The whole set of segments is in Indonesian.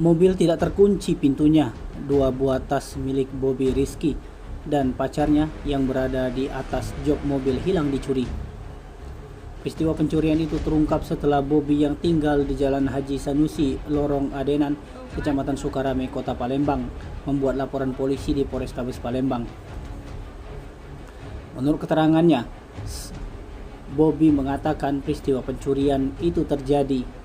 Mobil tidak terkunci pintunya. Dua buah tas milik Bobby Rizky dan pacarnya yang berada di atas jok mobil hilang dicuri. Peristiwa pencurian itu terungkap setelah Bobby yang tinggal di Jalan Haji Sanusi, Lorong Adenan, Kecamatan Sukarame, Kota Palembang, membuat laporan polisi di Polrestabes Palembang. Menurut keterangannya, Bobby mengatakan peristiwa pencurian itu terjadi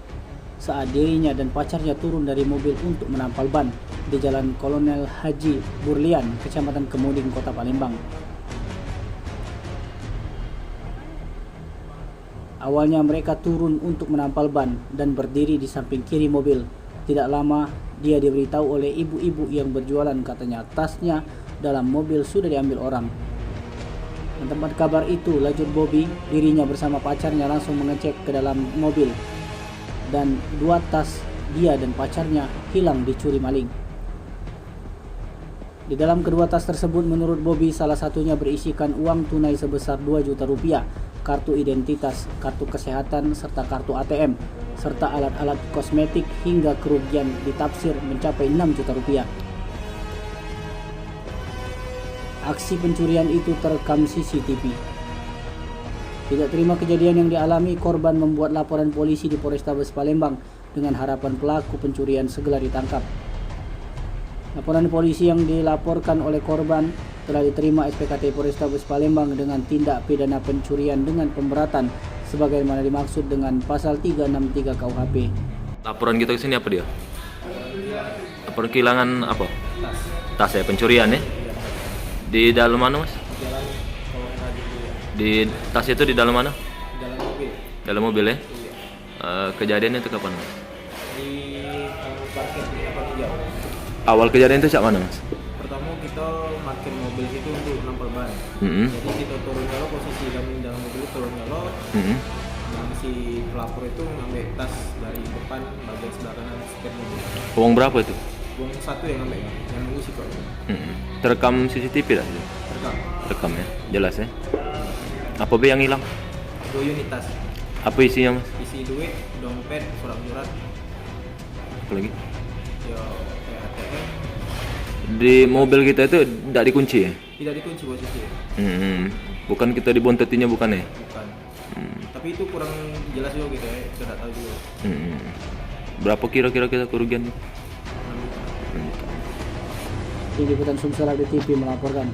saat dirinya dan pacarnya turun dari mobil untuk menampal ban di Jalan Kolonel Haji Burlian, Kecamatan Kemuding, Kota Palembang. Awalnya mereka turun untuk menampal ban dan berdiri di samping kiri mobil. Tidak lama dia diberitahu oleh ibu-ibu yang berjualan, katanya tasnya dalam mobil sudah diambil orang. Mendapat kabar itu, lanjut Bobby, dirinya bersama pacarnya langsung mengecek ke dalam mobil dan dua tas dia dan pacarnya hilang dicuri maling. Di dalam kedua tas tersebut, menurut Bobby, salah satunya berisikan uang tunai sebesar 2 juta rupiah, kartu identitas, kartu kesehatan, serta kartu ATM, serta alat-alat kosmetik hingga kerugian ditaksir mencapai 6 juta rupiah. Aksi pencurian itu terekam CCTV. Tidak terima kejadian yang dialami, korban membuat laporan polisi di Polrestabes Palembang dengan harapan pelaku pencurian segera ditangkap. Laporan polisi yang dilaporkan oleh korban telah diterima SPKT Polrestabes Palembang dengan tindak pidana pencurian dengan pemberatan sebagaimana dimaksud dengan pasal 363 KUHP. Laporan kita ke sini apa dia? Laporan kehilangan apa? Tas ya, pencurian ya? Di dalam mana, Mas? Di tas itu di dalam mana? Dalam mobil. Dalam mobil ya? Iya. Kejadian itu kapan, Mas? Di parkir di depan hijau. Awal kejadian itu cak mana, Mas? Pertama kita parkir mobil itu untuk nampal ban. Jadi kita turun nyalo, posisi kami dalam mobil itu turun nyalo. Dan si pelapor itu ngambil tas dari depan bagian sebelah kanan setir mobil. Uang berapa itu? Uang satu yang ngambil, yang nunggu sih kok. Terekam CCTV dah? Rekam. Rekam ya? Jelas ya? Apa be yang hilang? 2 unit tas. Apa isinya, Mas? Isi duit, dompet, surat-surat, Apa lagi? ya kayak ATM. Di mobil kita itu tidak dikunci ya? Tidak dikunci posisi. Bukan kita dibontetinya, bukan ya? Bukan. Tapi itu kurang jelas juga gitu ya, tidak tahu juga. Berapa kira-kira kita kerugian? Tim Liputan Sumsel TV melaporkan.